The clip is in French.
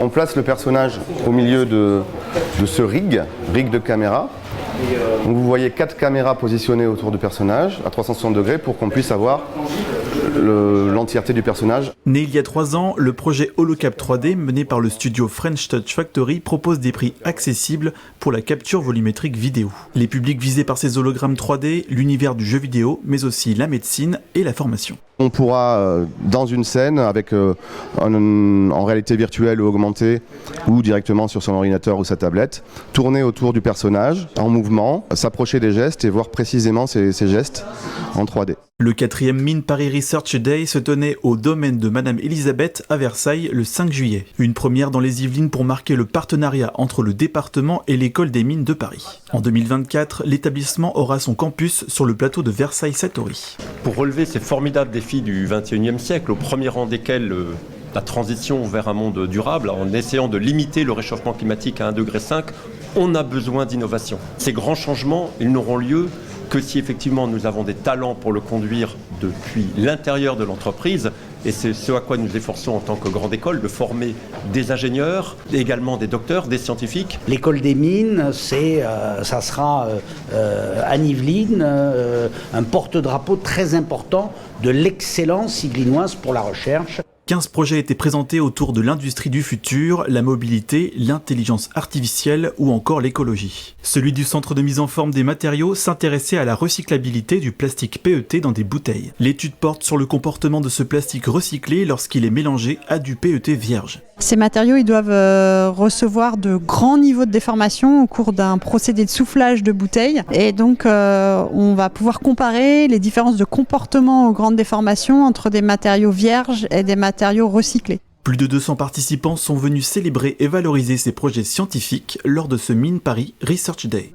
On place le personnage au milieu de ce rig de caméra. Donc vous voyez 4 caméras positionnées autour du personnage à 360 degrés pour qu'on puisse avoir l'entièreté du personnage. Né il y a 3 ans, le projet HoloCap 3D mené par le studio French Touch Factory propose des prix accessibles pour la capture volumétrique vidéo. Les publics visés par ces hologrammes 3D, l'univers du jeu vidéo, mais aussi la médecine et la formation. On pourra, dans une scène, avec en réalité virtuelle ou augmentée, ou directement sur son ordinateur ou sa tablette, tourner autour du personnage en mouvement, s'approcher des gestes et voir précisément ces gestes en 3D. Le 4e Mine Paris Research Day se tenait au domaine de Madame Elisabeth à Versailles le 5 juillet. Une première dans les Yvelines pour marquer le partenariat entre le département et l'école des mines de Paris. En 2024, l'établissement aura son campus sur le plateau de Versailles-Satory. Pour relever ces formidables défis du XXIe siècle, au premier rang desquels la transition vers un monde durable, en essayant de limiter le réchauffement climatique à 1,5 degré, on a besoin d'innovation. Ces grands changements, ils n'auront lieu que si effectivement nous avons des talents pour le conduire depuis l'intérieur de l'entreprise. Et c'est ce à quoi nous efforçons en tant que grande école, de former des ingénieurs, également des docteurs, des scientifiques. L'école des mines, ça sera à Yvelines un porte-drapeau très important de l'excellence yvelinoise pour la recherche. 15 projets étaient présentés autour de l'industrie du futur, la mobilité, l'intelligence artificielle ou encore l'écologie. Celui du centre de mise en forme des matériaux s'intéressait à la recyclabilité du plastique PET dans des bouteilles. L'étude porte sur le comportement de ce plastique recyclé lorsqu'il est mélangé à du PET vierge. Ces matériaux ils doivent recevoir de grands niveaux de déformation au cours d'un procédé de soufflage de bouteilles. Et donc on va pouvoir comparer les différences de comportement aux grandes déformations entre des matériaux vierges et des matériaux recyclés. Plus de 200 participants sont venus célébrer et valoriser ces projets scientifiques lors de ce Mine Paris Research Day.